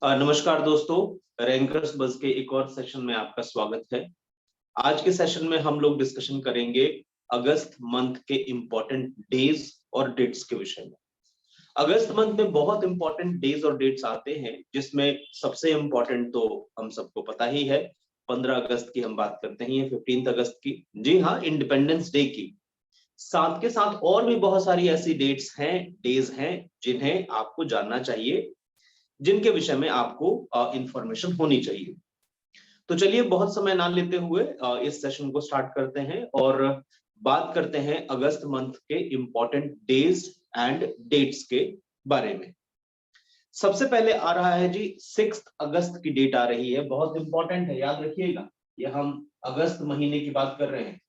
नमस्कार दोस्तों, rankers buzz के एक और सेशन में आपका स्वागत है। आज के सेशन में हम लोग डिस्कशन करेंगे अगस्त मंथ के इंपॉर्टेंट डेज और डेट्स के विषय में। अगस्त मंथ में बहुत इंपॉर्टेंट डेज और डेट्स आते हैं, जिसमें सबसे इंपॉर्टेंट तो हम सबको पता ही है। 15 अगस्त की हम बात करते हैं, 15 अगस्त की, जी हाँ, इंडिपेंडेंस डे की। साथ के साथ और भी बहुत सारी ऐसी डेट्स हैं, डेज हैं, जिन्हें आपको जानना चाहिए, जिनके विषय में आपको इंफॉर्मेशन होनी चाहिए। तो चलिए बहुत समय ना लेते हुए इस सेशन को स्टार्ट करते हैं और बात करते हैं अगस्त मंथ के इंपॉर्टेंट डेज एंड डेट्स के बारे में। सबसे पहले आ रहा है जी 6 अगस्त की डेट आ रही है, बहुत इंपॉर्टेंट है, याद रखिएगा। ये हम अगस्त महीने की बात कर रहे हैं,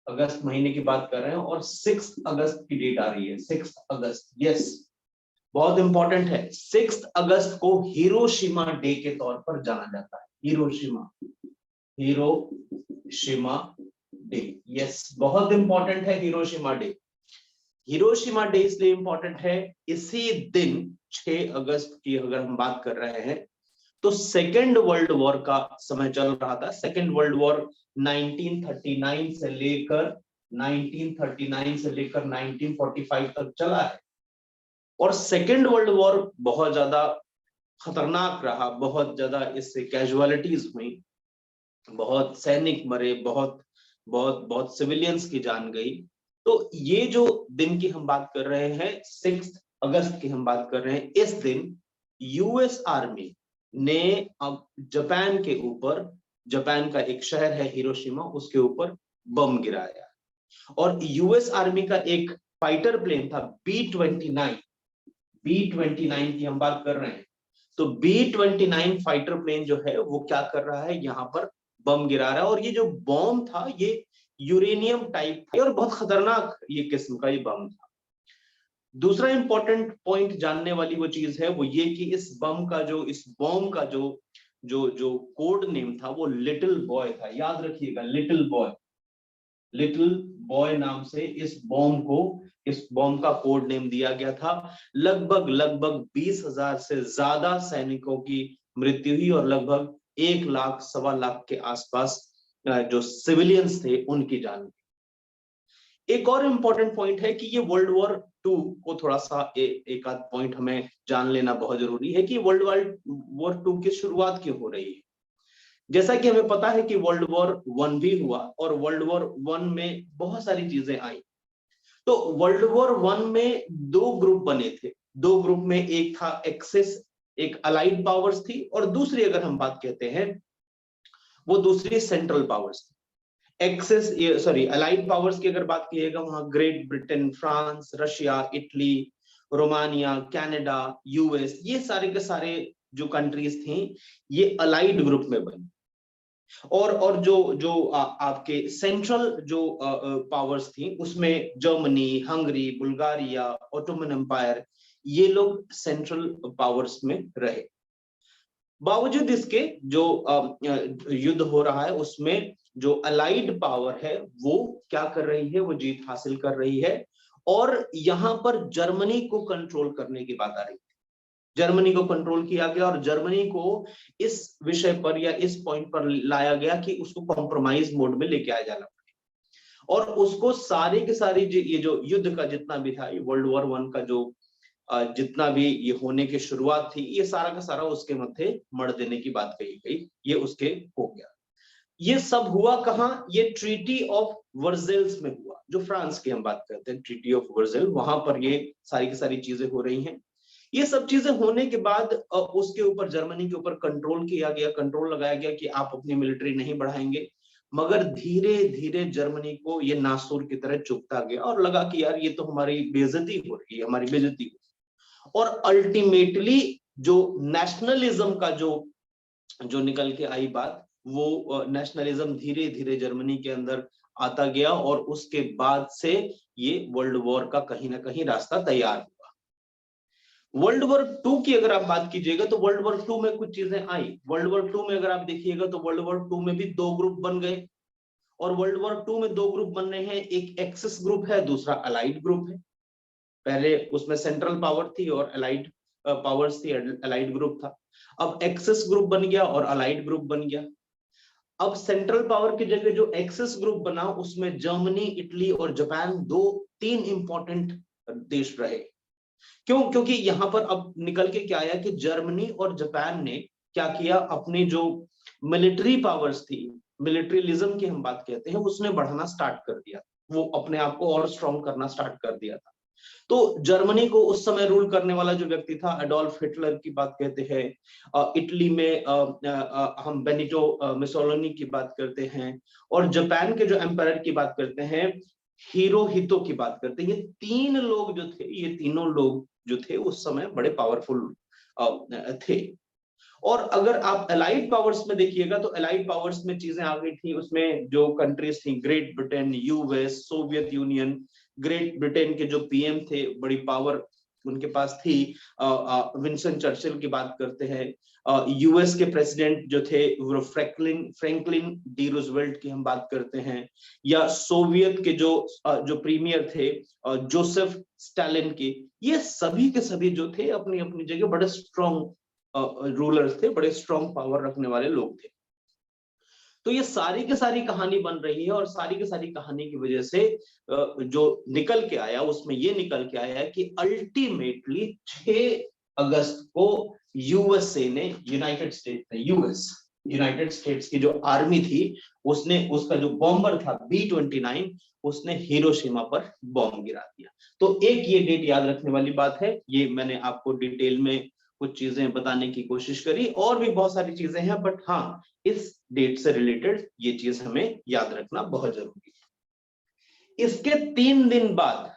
अगस्त महीने की बात कर रहे हैं और 6 अगस्त की डेट आ रही है। 6 अगस्त, यस, बहुत इंपॉर्टेंट है। 6 अगस्त को हिरोशिमा डे के तौर पर जाना जाता है। हिरोशिमा, हिरोशिमा डे, यस, बहुत इंपॉर्टेंट है हिरोशिमा डे। हिरोशिमा डे इसलिए इंपॉर्टेंट है, इसी दिन 6 अगस्त की अगर हम बात कर रहे हैं तो सेकेंड वर्ल्ड वॉर का समय चल रहा था। सेकेंड वर्ल्ड वॉर 1939 से लेकर 1945 तक चला है और सेकेंड वर्ल्ड वॉर बहुत ज्यादा खतरनाक रहा, बहुत ज्यादा इससे कैजुअलिटीज हुई, बहुत सैनिक मरे, बहुत बहुत बहुत सिविलियंस की जान गई। तो ये जो दिन की हम बात कर रहे हैं, 6 अगस्त की हम बात कर रहे हैं, इस दिन यूएस आर्मी ने अब जापान के ऊपर, जापान का एक शहर है हिरोशिमा, उसके ऊपर बम गिराया। और यूएस आर्मी का एक फाइटर प्लेन था B-29, B-29 की हम बात कर रहे हैं। तो B-29 फाइटर प्लेन जो है वो क्या कर रहा है, यहाँ पर बम गिरा रहा है। और ये जो बम था ये यूरेनियम टाइप था और बहुत खतरनाक ये किस्म का ये बम था। दूसरा इंपॉर्टेंट पॉइंट जानने वाली वो चीज है वो ये कि इस बम का जो, इस बम का जो जो जो कोड नेम था वो लिटिल बॉय था। याद रखिएगा, लिटिल बॉय, लिटिल बॉय नाम से इस बॉम्ब का कोड नेम दिया गया था। लगभग लगभग 20,000 से ज्यादा सैनिकों की मृत्यु हुई और लगभग 1 लाख सवा लाख के आसपास जो सिविलियंस थे उनकी जान गई। एक और इंपॉर्टेंट पॉइंट है कि ये वर्ल्ड वॉर 2 को थोड़ा सा एक आध पॉइंट हमें जान लेना बहुत जरूरी है कि वर्ल्ड वॉर 2 की शुरुआत क्यों हो रही है। जैसा कि हमें पता है कि वर्ल्ड वॉर 1 भी हुआ और वर्ल्ड वॉर 1 में बहुत सारी चीजें आई। तो वर्ल्ड वॉर 1 में 2 ग्रुप बने थे। 2 ग्रुप में एक था एक्सिस, एक अलाइड पावर्स थी, और दूसरी अगर हम बात कहते हैं वो दूसरी सेंट्रल पावर्स थी। एक्सिस, सॉरी, अलाइड पावर्स की अगर बात कीजिएगा वहां great Britain, France, Russia, Italy, Romania, Canada, US, ये सारे के सारे जो कंट्रीज थी ये अलाइड ग्रुप में बनी। और जो जो आपके सेंट्रल जो पावर्स थी उसमें Germany, Hungary, Bulgaria, Ottoman empire, ये लोग सेंट्रल पावर्स में रहे। बावजूद इसके जो युद्ध हो रहा है उसमें जो अलाइड पावर है वो क्या कर रही है, वो जीत हासिल कर रही है और यहां पर जर्मनी को कंट्रोल करने की बात आ रही है। जर्मनी को कंट्रोल किया गया और जर्मनी को इस विषय पर या इस पॉइंट पर लाया गया कि उसको कॉम्प्रोमाइज मोड में लेके आया जाना पड़े और उसको सारे के सारे ये जो युद्ध का जितना भी था, ये वर्ल्ड वॉर 1 का जो जितना भी ये होने की शुरुआत थी, ये सारा का सारा उसके मध्य मर देने की बात कही गई, ये उसके हो गया। ये सब हुआ कहाँ, ये ट्रीटी ऑफ वर्सेल्स में हुआ, जो फ्रांस की हम बात करते हैं, ट्रीटी ऑफ वर्सेल, वहां पर ये सारी की सारी चीजें हो रही हैं। ये सब चीजें होने के बाद उसके ऊपर, जर्मनी के ऊपर कंट्रोल किया गया, कंट्रोल लगाया गया कि आप अपनी मिलिट्री नहीं बढ़ाएंगे। मगर धीरे धीरे जर्मनी को ये नासूर की तरह चुभता गया और लगा कि यार ये तो हमारी बेइज्जती हो रही है, हमारी बेइज्जती हो रही है। और अल्टीमेटली जो नेशनलिज्म का जो जो निकल के आई बात, वो नेशनलिज्म धीरे धीरे जर्मनी के अंदर आता गया और उसके बाद से ये वर्ल्ड वॉर का कहीं ना कहीं रास्ता तैयार हुआ। वर्ल्ड वॉर 2 की अगर आप बात कीजिएगा तो वर्ल्ड वॉर 2 में कुछ चीजें आई। वर्ल्ड वॉर 2 में अगर आप देखिएगा तो वर्ल्ड वॉर 2 में भी 2 ग्रुप बन गए और वर्ल्ड वॉर 2 में 2 ग्रुप बन रहे हैं, एक एक्सिस ग्रुप है, दूसरा अलाइड ग्रुप है। पहले उसमें सेंट्रल पावर थी और अलाइड पावर्स थी, अलाइड ग्रुप था। अब एक्सिस ग्रुप बन गया और अलाइड ग्रुप बन गया। अब सेंट्रल पावर की जगह जो एक्सिस ग्रुप बना उसमें जर्मनी, इटली और जापान 2-3 इंपॉर्टेंट देश रहे। क्यों? क्योंकि यहां पर अब निकल के क्या आया कि जर्मनी और जापान ने क्या किया, अपनी जो मिलिट्री पावर्स थी, मिलिट्रियलिज्म की हम बात कहते हैं, उसने बढ़ाना स्टार्ट कर दिया, वो अपने आप को और स्ट्रॉन्ग करना स्टार्ट कर दिया था। तो जर्मनी को उस समय रूल करने वाला जो व्यक्ति था एडोल्फ हिटलर की बात कहते हैं, इटली में हम बेनिटो मुसोलिनी की बात करते हैं, और जापान के जो एम्पायर की बात करते हैं हिरोहितो की बात करते हैं। ये 3 लोग जो थे, ये तीनों लोग जो थे उस समय बड़े पावरफुल थे। और अगर आप अलाइड पावर्स में देखिएगा तो अलाइड पावर्स में चीजें आ गई थी, उसमें जो कंट्रीज थी great Britain, US, Soviet union. Great Britain के जो पीएम थे, बड़ी पावर उनके पास थी, विंस्टन चर्चिल की बात करते हैं। यूएस के प्रेसिडेंट जो थे वो फ्रैंकलिन डी रूजवेल्ट की हम बात करते हैं, या सोवियत के जो प्रीमियर थे जोसेफ स्टालिन की। ये सभी के सभी जो थे अपनी अपनी जगह बड़े स्ट्रॉन्ग रूलर्स थे, बड़े स्ट्रॉन्ग पावर रखने वाले लोग थे। तो ये सारी की सारी कहानी बन रही है, और सारी की सारी कहानी की वजह से जो निकल के आया उसमें ये निकल के आया कि अल्टीमेटली 6 अगस्त को यूएसए ने, यूनाइटेड स्टेट्स की जो आर्मी थी उसने, उसका जो बॉम्बर था B-29, उसने हिरोशिमा पर बॉम्ब गिरा दिया। तो एक ये डेट याद रखने वाली बात है, ये मैंने आपको डिटेल में कुछ चीजें बताने की कोशिश करी, और भी बहुत सारी चीजें हैं, बट हाँ इस डेट से रिलेटेड ये चीज हमें याद रखना बहुत जरूरी है। इसके 3 दिन बाद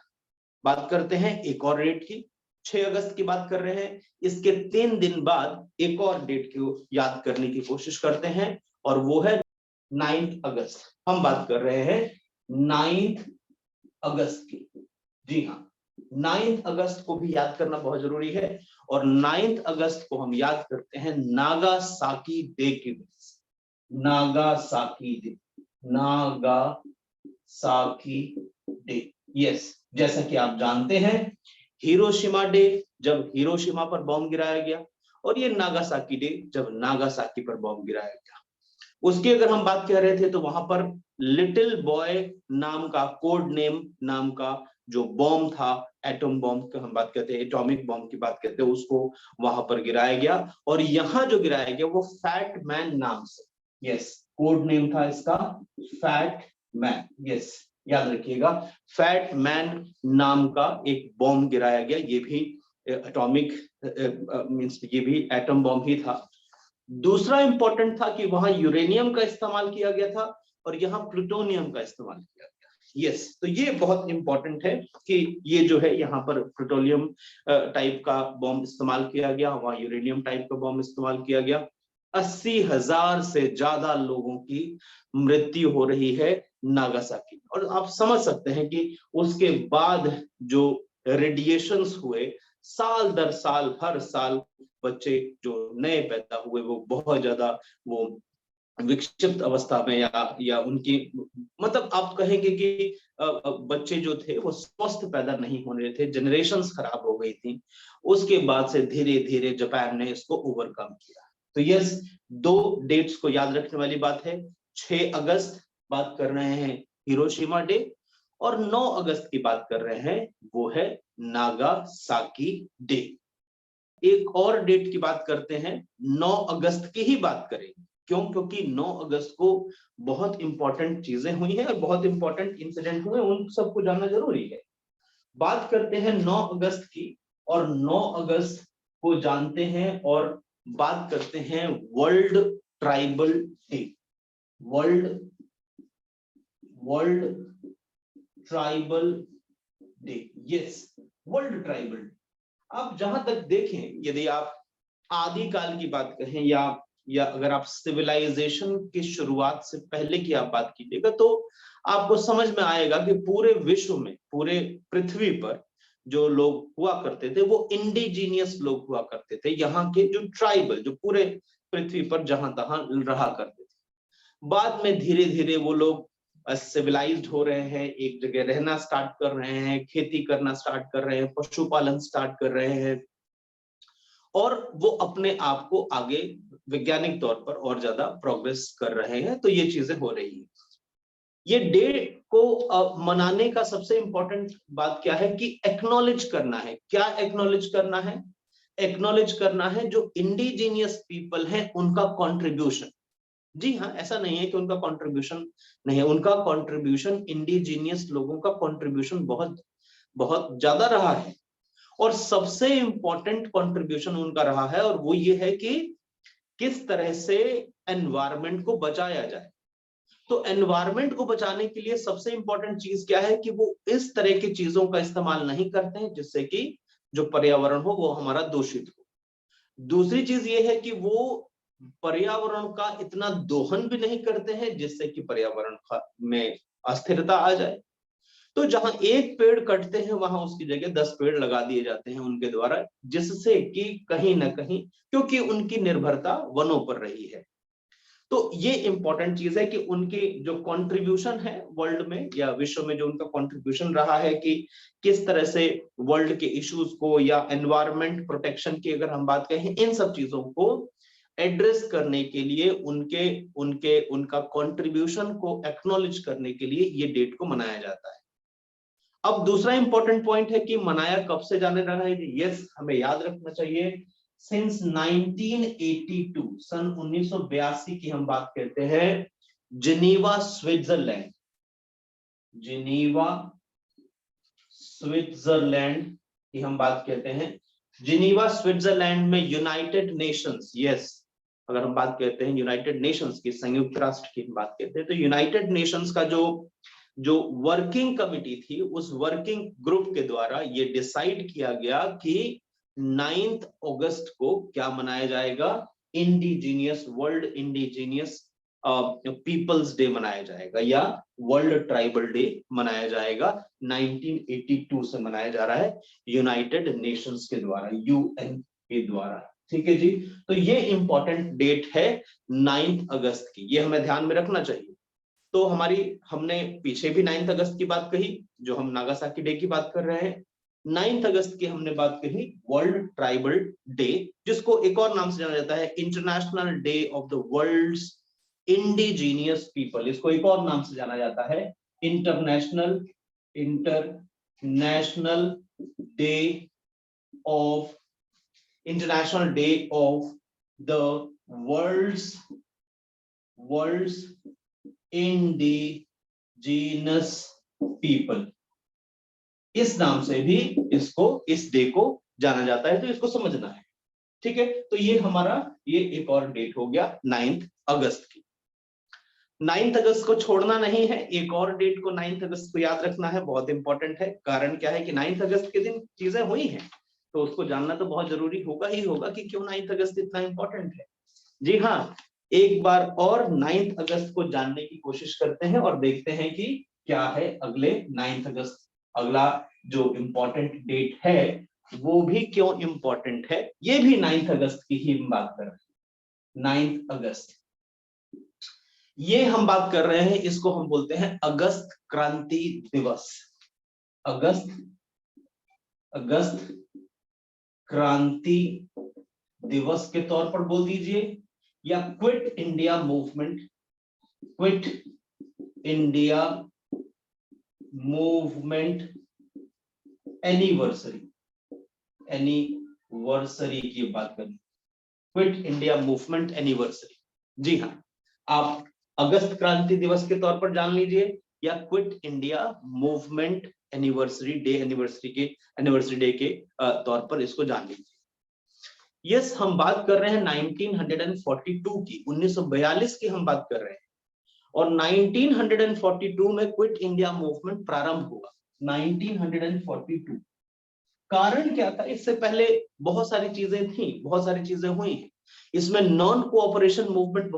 बात करते हैं एक और डेट की, 6 अगस्त की बात कर रहे हैं। इसके 3 दिन बाद एक और डेट को याद करने की कोशिश करते हैं, और वो है 9 अगस्त। हम बात कर रहे हैं 9 अगस्त की। जी हाँ, 9 अगस्त को भी याद करना बहुत जरूरी है, और 9 अगस्त को हम याद करते हैं नागासाकी डे की वजह से। Nagasaki day, Nagasaki day, yes. जैसा कि आप जानते हैं हिरोशिमा डे जब हिरोशिमा पर बॉम्ब गिराया गया, और ये नागासाकी डे जब नागासाकी पर बॉम्ब गिराया गया। उसकी अगर हम बात कर रहे थे तो वहां पर लिटिल बॉय नाम का, कोड नेम नाम का जो बॉम्ब था, एटम बॉम्ब का हम बात करते हैं, एटॉमिक बॉम्ब की बात करते हैं, उसको वहां पर गिराया गया। और यहाँ जो गिराया गया वो फैट मैन नाम से, यस, कोड नेम था इसका फैट मैन, यस, याद रखिएगा, फैट मैन नाम का एक बॉम्ब गिराया गया। ये भी एटॉमिक मींस ये भी एटम बॉम्ब ही था। दूसरा इंपॉर्टेंट था कि वहां यूरेनियम का इस्तेमाल किया गया था, और यहाँ प्लूटोनियम का इस्तेमाल किया गया। यस, तो ये बहुत इंपॉर्टेंट है कि ये जो है यहाँ पर प्लूटोनियम टाइप का बॉम्ब इस्तेमाल किया गया, वहां यूरेनियम टाइप का बॉम्ब इस्तेमाल किया गया। 80,000 से ज्यादा लोगों की मृत्यु हो रही है नागासाकी। और आप समझ सकते हैं कि उसके बाद जो रेडिएशंस हुए साल दर साल, हर साल बच्चे जो नए पैदा हुए वो बहुत ज्यादा वो विक्षिप्त अवस्था में, या उनकी मतलब आप कहेंगे कि बच्चे जो थे वो स्वस्थ पैदा नहीं हो रहे थे, जनरेशंस खराब हो गई थी। उसके बाद से धीरे धीरे जापान ने इसको ओवरकम किया। तो यस, 2 डेट्स को याद रखने वाली बात है। 6 अगस्त बात कर रहे हैं हिरोशिमा डे, और 9 अगस्त की बात कर रहे हैं वो है नागासाकी डे। एक और डेट की बात करते हैं, 9 अगस्त की ही बात करेंगे। क्यों? क्योंकि 9 अगस्त को बहुत इंपॉर्टेंट चीजें हुई हैं और बहुत इंपॉर्टेंट इंसिडेंट हुए, उन सबको जानना जरूरी है। बात करते हैं 9 अगस्त की, और 9 अगस्त को जानते हैं और बात करते हैं world tribal day. World tribal day, yes, world tribal day. आप जहां तक देखें, यदि आप आदिकाल की बात कहें, या अगर आप सिविलाइजेशन की शुरुआत से पहले की आप बात कीजिएगा, तो आपको समझ में आएगा कि पूरे विश्व में, पूरे पृथ्वी पर जो लोग हुआ करते थे वो इंडिजीनियस लोग हुआ करते थे, यहाँ के जो ट्राइबल, जो पूरे पृथ्वी पर जहां तहां रहा करते थे। बाद में धीरे धीरे वो लोग सिविलाइज्ड हो रहे हैं, एक जगह रहना स्टार्ट कर रहे हैं, खेती करना स्टार्ट कर रहे हैं, पशुपालन स्टार्ट कर रहे हैं, और वो अपने आप को आगे वैज्ञानिक तौर पर और ज्यादा प्रोग्रेस कर रहे हैं। तो ये चीजें हो रही है। ये डे को मनाने का सबसे इंपॉर्टेंट बात क्या है कि एक्नॉलेज करना है। क्या एक्नॉलेज करना है? एक्नॉलेज करना है जो इंडिजीनियस पीपल है उनका कंट्रीब्यूशन। जी हाँ, ऐसा नहीं है कि उनका कंट्रीब्यूशन नहीं है, उनका कंट्रीब्यूशन, इंडिजीनियस लोगों का कंट्रीब्यूशन बहुत बहुत ज्यादा रहा है। और सबसे इंपॉर्टेंट कंट्रीब्यूशन उनका रहा है और वो ये है कि किस तरह से एनवायरमेंट को बचाया जाए। तो एनवायरमेंट को बचाने के लिए सबसे इंपॉर्टेंट चीज क्या है कि वो इस तरह की चीजों का इस्तेमाल नहीं करते हैं जिससे कि जो पर्यावरण हो वो हमारा दूषित हो। दूसरी चीज ये है कि वो पर्यावरण का इतना दोहन भी नहीं करते हैं जिससे कि पर्यावरण में अस्थिरता आ जाए। तो जहां एक पेड़ कटते हैं वहां उसकी जगह 10 पेड़ लगा दिए जाते हैं उनके द्वारा, जिससे कि कहीं ना कहीं, क्योंकि उनकी निर्भरता वनों पर रही है। तो ये इंपॉर्टेंट चीज है कि उनकी जो कंट्रीब्यूशन है वर्ल्ड में या विश्व में, जो उनका कंट्रीब्यूशन रहा है कि किस तरह से वर्ल्ड के इश्यूज को या एनवायरमेंट प्रोटेक्शन की अगर हम बात करें, इन सब चीजों को एड्रेस करने के लिए उनका कंट्रीब्यूशन को एक्नॉलेज करने के लिए ये डेट को मनाया जाता है। अब दूसरा इंपॉर्टेंट पॉइंट है कि मनाया कब से जाने रहा है। यस, हमें याद रखना चाहिए, सिंस 1982, सन 1982 की हम बात करते हैं। जिनीवा स्विट्जरलैंड, जिनीवा स्विट्जरलैंड की हम बात करते हैं। जिनीवा स्विट्जरलैंड में यूनाइटेड नेशंस, यस, अगर हम बात करते हैं यूनाइटेड नेशंस की, संयुक्त राष्ट्र की हम बात करते हैं, तो यूनाइटेड नेशंस का जो वर्किंग कमिटी थी, उस वर्किंग ग्रुप के द्वारा ये डिसाइड किया गया कि 9 अगस्त को क्या मनाया जाएगा? Indigenous, world indigenous peoples day मनाया जाएगा या वर्ल्ड ट्राइबल डे मनाया जाएगा। 1982 से मनाया जा रहा है यूनाइटेड नेशंस के द्वारा, यूएन के द्वारा। ठीक है जी, तो ये इंपॉर्टेंट डेट है 9 अगस्त की, ये हमें ध्यान में रखना चाहिए। तो हमने पीछे भी 9 अगस्त की बात कही, जो हम नागासाकी डे की बात कर रहे हैं। 9 अगस्त की हमने बात कही वर्ल्ड ट्राइबल डे, जिसको एक और नाम से जाना जाता है international day of the world's indigenous people. इसको एक और नाम से जाना जाता है international day of the world's indigenous people. इस नाम से भी इस डे को जाना जाता है, तो इसको समझना है। ठीक है, तो ये एक और डेट हो गया 9 अगस्त की। 9 अगस्त को छोड़ना नहीं है, एक और डेट को 9 अगस्त को याद रखना है, बहुत इंपॉर्टेंट है। कारण क्या है कि 9 अगस्त के दिन चीजें हुई हैं, तो उसको जानना तो बहुत जरूरी होगा ही होगा कि क्यों 9 अगस्त इतना इंपॉर्टेंट है। जी हाँ, एक बार और 9 अगस्त को जानने की कोशिश करते हैं और देखते हैं कि क्या है अगले 9 अगस्त, अगला जो इंपॉर्टेंट डेट है वो भी क्यों इंपॉर्टेंट है। ये भी 9 अगस्त की ही हम बात कर रहे हैं। 9 अगस्त, ये हम बात कर रहे हैं, इसको हम बोलते हैं अगस्त क्रांति दिवस। अगस्त क्रांति दिवस के तौर पर बोल दीजिए, या क्विट इंडिया मूवमेंट एनिवर्सरी की बात करें, क्विट इंडिया मूवमेंट एनिवर्सरी। जी हाँ, आप अगस्त क्रांति दिवस के तौर पर जान लीजिए या quit India movement anniversary day के तौर पर इसको जान लीजिए। यस, हम बात कर रहे हैं 1942 की, 1942 की हम बात कर रहे हैं, और 1942 में क्विट इंडिया मूवमेंट प्रारंभ हुआ। 1942 कारण क्या था? इससे पहले बहुत सारी चीजें थी, बहुत सारी चीजें हुई हैं। इसमें नॉन कोऑपरेशन मूवमेंट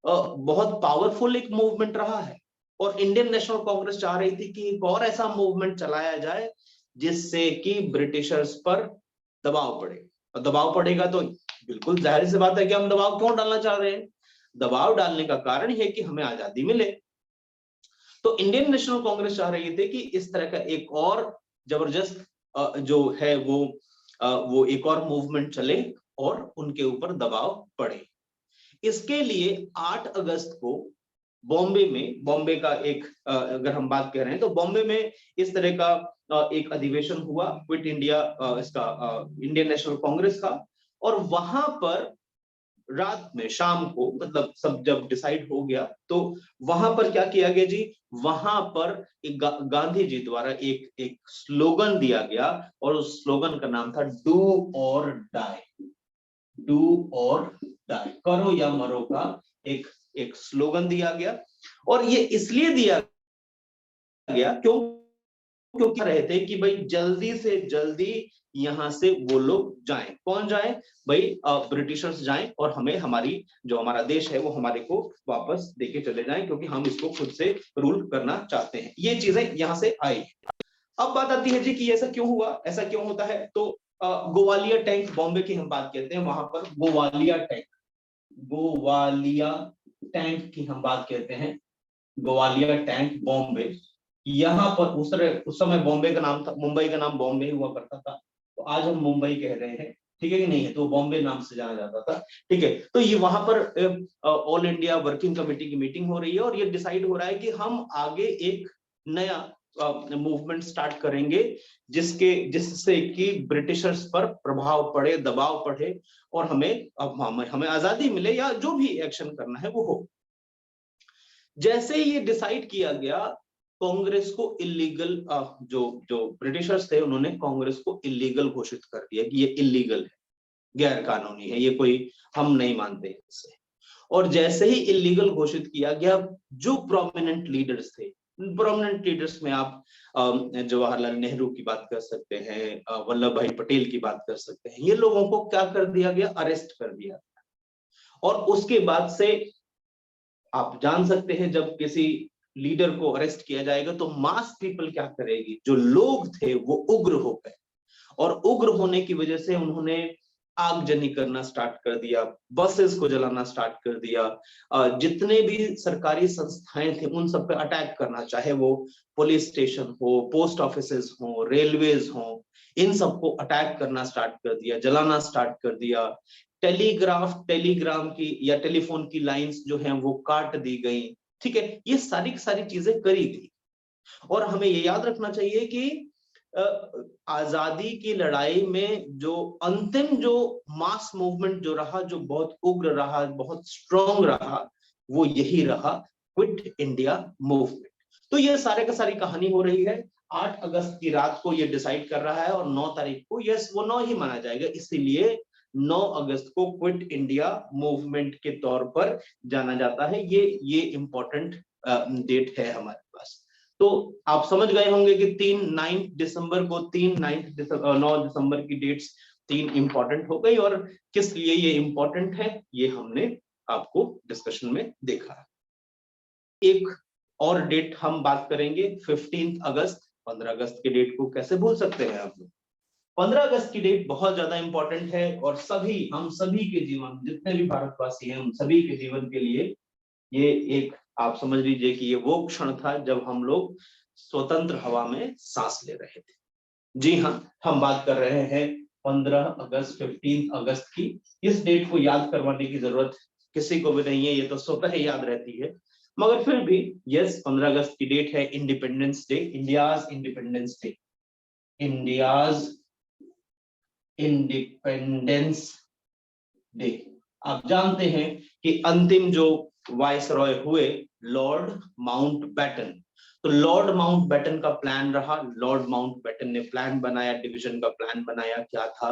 बहुत पावरफुल एक मूवमेंट रहा है, और इंडियन नेशनल कांग्रेस चाह रही थी कि एक और ऐसा मूवमेंट चलाया जाए जिससे कि ब्रिटिशर्स पर दबाव पड़े। और दबाव पड़ेगा तो बिल्कुल जाहिर सी बात है कि हम दबाव क्यों डालना चाह रहे हैं? दबाव डालने का कारण है कि हमें आजादी मिले। तो इंडियन नेशनल कांग्रेस चाह रही थी कि इस तरह का एक और जबरदस्त जो है वो वो एक और मूवमेंट चले और उनके ऊपर दबाव पड़े। इसके लिए 8 अगस्त को बॉम्बे में, बॉम्बे का एक अगर हम बात कर रहे हैं तो बॉम्बे में इस तरह का एक अधिवेशन हुआ क्विट इंडिया, इसका इंडियन नेशनल कांग्रेस का। और वहां पर रात में, शाम को, मतलब सब जब डिसाइड हो गया तो वहां पर क्या किया गया जी, वहां पर एक गांधी जी द्वारा एक स्लोगन दिया गया और उस स्लोगन का नाम था डू और डाई। डू और डाई, करो या मरो का एक स्लोगन दिया गया। और ये इसलिए दिया गया क्योंकि रहे थे कि भाई जल्दी से जल्दी यहां से वो लोग जाएं। कौन जाए भाई? ब्रिटिशर्स जाएं और हमें, हमारी जो हमारा देश है वो हमारे को वापस देके चले जाएं, क्योंकि हम इसको खुद से रूल करना चाहते हैं। ये चीजें यहां से आई। अब बात आती है जी कि ऐसा क्यों हुआ, ऐसा क्यों होता है? तो गोवालिया टैंक, बॉम्बे की हम बात करते हैं, वहां पर गोवालिया टैंक, गोवालिया टैंक की हम बात करते हैं, गोवालिया टैंक बॉम्बे। यहाँ पर उस समय बॉम्बे का नाम था, मुंबई का नाम बॉम्बे हुआ करता था, तो आज हम मुंबई कह रहे हैं, ठीक है कि नहीं है? तो बॉम्बे नाम से जाना जाता था, ठीक है। तो ये वहां पर ऑल इंडिया वर्किंग कमेटी की मीटिंग हो रही है और ये डिसाइड हो रहा है कि हम आगे एक नया मूवमेंट स्टार्ट करेंगे जिससे कि ब्रिटिशर्स पर प्रभाव पड़े, दबाव पड़े और हमें आजादी मिले, या जो भी एक्शन करना है वो हो। जैसे ये डिसाइड किया गया, कांग्रेस को इलीगल, जो जो ब्रिटिशर्स थे उन्होंने कांग्रेस को इलीगल घोषित कर दिया कि ये इलीगल है, गैर कानूनी है, ये कोई, हम नहीं मानते इसे। और जैसे ही इलीगल घोषित किया गया, जो प्रोमिनेंट लीडर्स थे, प्रोमिनेंट लीडर्स में आप जवाहरलाल नेहरू की बात कर सकते हैं, वल्लभ भाई पटेल की बात कर सकते हैं, ये लोगों को क्या कर दिया गया? अरेस्ट कर दिया। और उसके बाद से आप जान सकते हैं, जब किसी लीडर को अरेस्ट किया जाएगा तो मास पीपल क्या करेगी? जो लोग थे वो उग्र हो गए, और उग्र होने की वजह से उन्होंने आगजनी करना स्टार्ट कर दिया, बसेस को जलाना स्टार्ट कर दिया, जितने भी सरकारी संस्थाएं थे उन सब पे अटैक करना, चाहे वो पुलिस स्टेशन हो, पोस्ट ऑफिसेज हो, रेलवेज हो, इन सबको अटैक करना स्टार्ट कर दिया, जलाना स्टार्ट कर दिया। टेलीग्राम की या टेलीफोन की लाइंस जो हैं वो काट दी गई, ठीक है। ये सारी सारी चीजें करी गई। और हमें ये याद रखना चाहिए कि आजादी की लड़ाई में जो अंतिम, जो मास मूवमेंट जो रहा, जो बहुत उग्र रहा, बहुत स्ट्रॉन्ग रहा, वो यही रहा, क्विट इंडिया मूवमेंट। तो ये सारे का सारी कहानी हो रही है। 8 अगस्त की रात को ये डिसाइड कर रहा है और 9 तारीख को, यस, वो 9 ही माना जाएगा, इसीलिए 9 अगस्त को क्विट इंडिया मूवमेंट के तौर पर जाना जाता है। ये इंपॉर्टेंट डेट है हमारे पास। तो आप समझ गए होंगे कि 9 दिसंबर को, 9 दिसंबर की डेट्स 3 इंपॉर्टेंट हो गई, और किस लिए ये इंपॉर्टेंट है ये हमने आपको डिस्कशन में देखा। एक और डेट हम बात करेंगे, 15 अगस्त। 15 अगस्त की डेट को कैसे भूल सकते हैं आप लोग? 15 अगस्त की डेट बहुत ज्यादा इंपॉर्टेंट है, और हम सभी के जीवन, जितने भी भारतवासी हैं उन सभी के जीवन के लिए ये एक, आप समझ लीजिए कि ये वो क्षण था जब हम लोग स्वतंत्र हवा में सांस ले रहे थे। जी हाँ, हम बात कर रहे हैं 15 अगस्त, 15 अगस्त की। इस डेट को याद करवाने की जरूरत किसी को भी नहीं है, ये तो स्वतः ही याद रहती है, मगर फिर भी यस, 15 अगस्त की डेट है independence day, India's independence day, India's independence day. आप जानते हैं कि अंतिम जो वायसरॉय हुए, लॉर्ड माउंटबेटन, तो लॉर्ड माउंटबेटन का प्लान रहा, लॉर्ड माउंटबेटन ने प्लान बनाया, डिवीजन का प्लान बनाया। क्या था?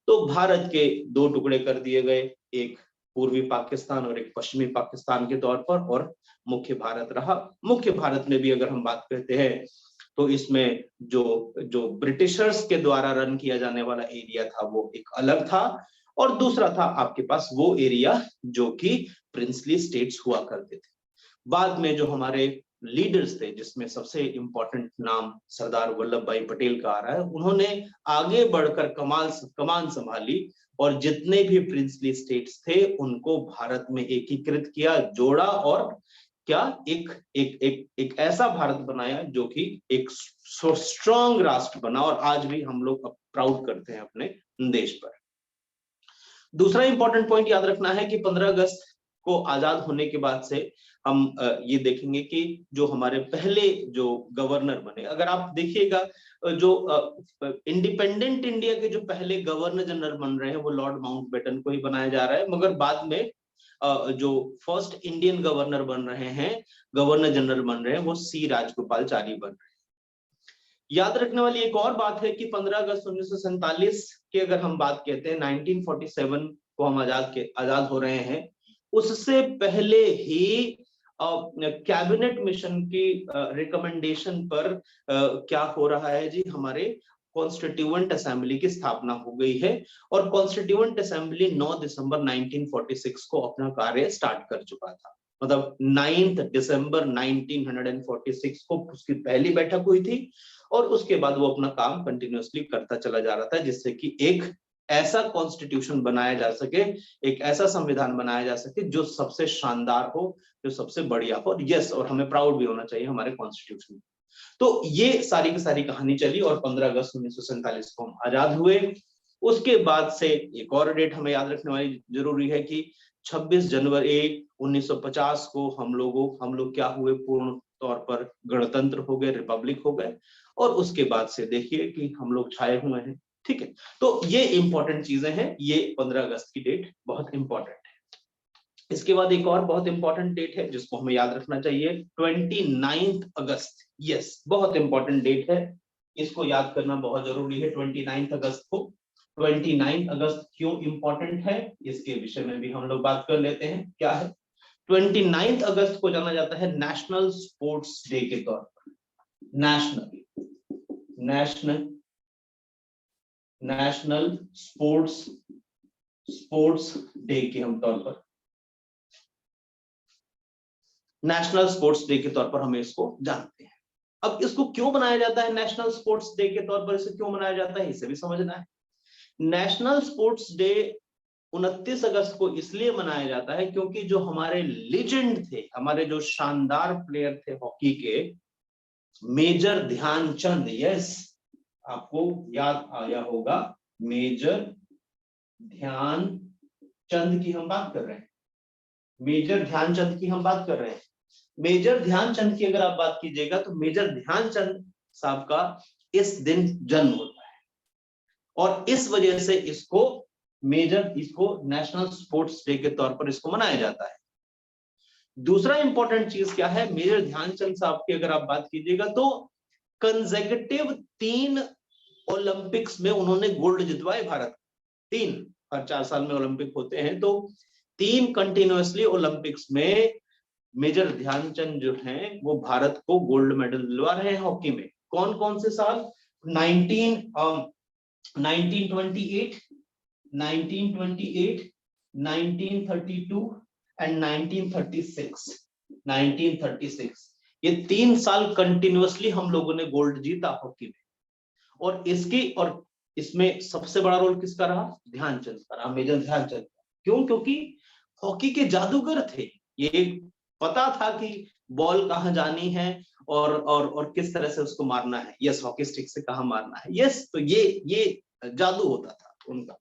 तो भारत के 2 टुकड़े कर दिए गए, एक पूर्वी पाकिस्तान और एक पश्चिमी पाकिस्तान के तौर पर, और मुख्य भारत रहा। मुख्य भारत में भी अगर हम बात करते हैं तो इसमें जो जो ब्रिटिशर्स के द्वारा रन किया जाने वाला एरिया था वो एक अलग था, और दूसरा था आपके पास वो एरिया जो कि प्रिंसली स्टेट्स हुआ करते थे। बाद में जो हमारे लीडर्स थे, जिसमें सबसे इंपॉर्टेंट नाम सरदार वल्लभ भाई पटेल का आ रहा है, उन्होंने आगे बढ़कर कमान संभाली और जितने भी प्रिंसली स्टेट्स थे उनको भारत में एकीकृत किया, जोड़ा, और क्या एक ऐसा भारत बनाया जो कि एक स्ट्रॉन्ग राष्ट्र बना। और आज भी हम लोग प्राउड करते हैं अपने देश पर। दूसरा इंपॉर्टेंट पॉइंट याद रखना है कि 15 अगस्त को आजाद होने के बाद से हम ये देखेंगे कि जो हमारे पहले जो गवर्नर बने, अगर आप देखिएगा जो इंडिपेंडेंट इंडिया के जो पहले गवर्नर जनरल बन रहे हैं वो लॉर्ड माउंटबेटन को ही बनाया जा रहा है, मगर बाद में जो फर्स्ट इंडियन गवर्नर बन रहे हैं, गवर्नर जनरल बन रहे हैं, वो सी राजगोपालचारी बन रहे हैं। याद रखने वाली एक और बात है कि 15 अगस्त 1947 की अगर हम बात कहते हैं, 1947 को हम आजाद हो रहे हैं, उससे पहले ही कैबिनेट मिशन की रिकमेंडेशन पर क्या हो रहा है जी, हमारे कॉन्स्टिट्यूएंट असेंबली की स्थापना हो गई है और कॉन्स्टिट्यूएंट असेंबली 9 दिसंबर 1946 को अपना कार्य स्टार्ट कर चुका था। मतलब 9 दिसंबर 1946 को उसकी पहली बैठक हुई थी और उसके बाद वो अपना काम कंटिन्यूअसली करता चला जा रहा था, जिससे कि एक ऐसा कॉन्स्टिट्यूशन बनाया जा सके, एक ऐसा संविधान बनाया जा सके जो सबसे शानदार हो, जो सबसे बढ़िया हो। यस, और हमें प्राउड भी होना चाहिए हमारे कॉन्स्टिट्यूशन। तो ये सारी की सारी कहानी चली और 15 अगस्त 1947 को हम आजाद हुए। उसके बाद से एक और डेट हमें याद रखने वाली जरूरी है कि 26 जनवरी 1950 को हम लोग क्या हुए, पूर्ण तौर पर गणतंत्र हो गए, रिपब्लिक हो गए। और उसके बाद से देखिए कि हम लोग छाए हुए हैं। ठीक है, तो ये इंपॉर्टेंट चीजें हैं, ये 15 अगस्त की डेट बहुत इंपॉर्टेंट है। इसके बाद एक और बहुत इंपॉर्टेंट डेट है जिसको हमें याद रखना चाहिए, 29 अगस्त। यस, बहुत इंपॉर्टेंट डेट है, इसको याद करना बहुत जरूरी है 29 अगस्त को। 29 अगस्त क्यों इंपॉर्टेंट है, इसके विषय में भी हम लोग बात कर लेते हैं। क्या है, 29 अगस्त को जाना जाता है नेशनल स्पोर्ट्स डे के तौर पर। नेशनल स्पोर्ट्स डे के हम तौर पर, नेशनल स्पोर्ट्स डे के तौर पर हमें इसको जानते हैं। अब इसको क्यों बनाया जाता है नेशनल स्पोर्ट्स डे के तौर पर, इसे क्यों मनाया जाता है, इसे भी समझना है। नेशनल स्पोर्ट्स डे 29 अगस्त को इसलिए मनाया जाता है क्योंकि जो हमारे लीजेंड थे, हमारे जो शानदार प्लेयर थे हॉकी के, मेजर ध्यानचंद, यस आपको याद आया होगा, मेजर ध्यानचंद की हम बात कर रहे हैं, मेजर ध्यानचंद की हम बात कर रहे हैं। मेजर ध्यानचंद की अगर आप बात कीजिएगा तो मेजर ध्यानचंद साहब का इस दिन जन्म होता है और इस वजह से इसको नेशनल स्पोर्ट्स डे के तौर पर इसको मनाया जाता है। दूसरा इंपॉर्टेंट चीज क्या है, मेजर ध्यानचंद साहब की अगर आप बात कीजिएगा तो कंसेक्यूटिव 3 ओलंपिक्स में उन्होंने गोल्ड जितवाए भारत। 3, हर 4 साल में ओलंपिक होते हैं, तो 3 कंटिन्यूअसली ओलंपिक्स में मेजर ध्यानचंद जो हैं वो भारत को गोल्ड मेडल दिलवा रहे हैं हॉकी में। कौन कौन से साल, 1928, 1932 एंड 1936। ये 3 साल कंटिन्यूअसली हम लोगों ने गोल्ड जीता हॉकी में। और इसमें सबसे बड़ा रोल किसका रहा, ध्यानचंद का रहा, मेजर ध्यानचंद। क्यों, क्योंकि हॉकी के जादूगर थे, ये पता था कि बॉल कहाँ जानी है और किस तरह से उसको मारना है। यस, हॉकी स्टिक से कहाँ मारना है। यस, तो ये जादू होता था उनका।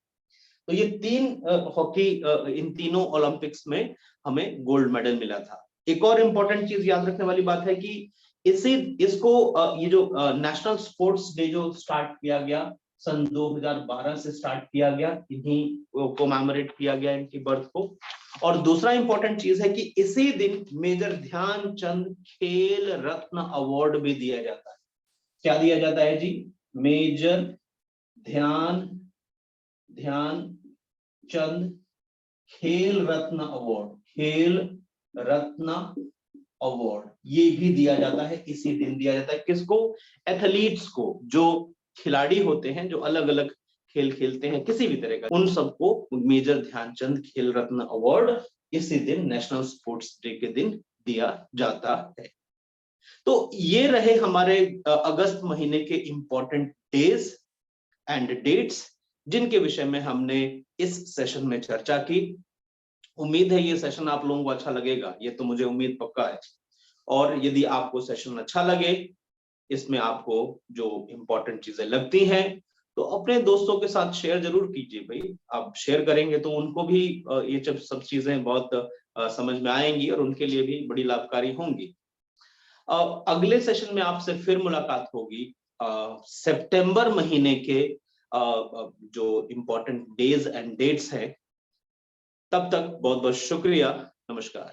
तो ये 3 हॉकी, इन तीनों ओलंपिक्स में हमें गोल्ड मेडल मिला था। एक और इंपॉर्टेंट चीज याद रखने वाली बात है कि ये जो नेशनल स्पोर्ट्स डे जो स्टार्ट किया गया सन 2012 से स्टार्ट किया गया, इन्हीं कोमेमोरेट किया गया इनकी बर्थ को। और दूसरा इंपॉर्टेंट चीज है कि इसी दिन मेजर ध्यानचंद खेल रत्न अवार्ड भी दिया जाता है। क्या दिया जाता है जी, मेजर ध्यानचंद खेल रत्न अवार्ड, ये भी दिया जाता है, इसी दिन दिया जाता है। किसको, एथलीट्स को, जो खिलाड़ी होते हैं जो अलग अलग खेल खेलते हैं किसी भी तरह का, उन सबको मेजर ध्यानचंद खेल रत्न अवार्ड इसी दिन, नेशनल स्पोर्ट्स डे के दिन दिया जाता है। तो ये रहे हमारे अगस्त महीने के इंपॉर्टेंट डेज एंड डेट्स जिनके विषय में हमने इस सेशन में चर्चा की। उम्मीद है ये सेशन आप लोगों को अच्छा लगेगा, ये तो मुझे उम्मीद पक्का है। और यदि आपको सेशन अच्छा लगे, इसमें आपको जो इंपॉर्टेंट चीजें लगती हैं तो अपने दोस्तों के साथ शेयर जरूर कीजिए भाई, आप शेयर करेंगे तो उनको भी ये सब चीजें बहुत समझ में आएंगी और उनके लिए भी बड़ी लाभकारी होंगी। अगले सेशन में आपसे फिर मुलाकात होगी सितंबर महीने के जो इम्पोर्टेंट डेज एंड डेट्स हैं। तब तक बहुत बहुत शुक्रिया, नमस्कार।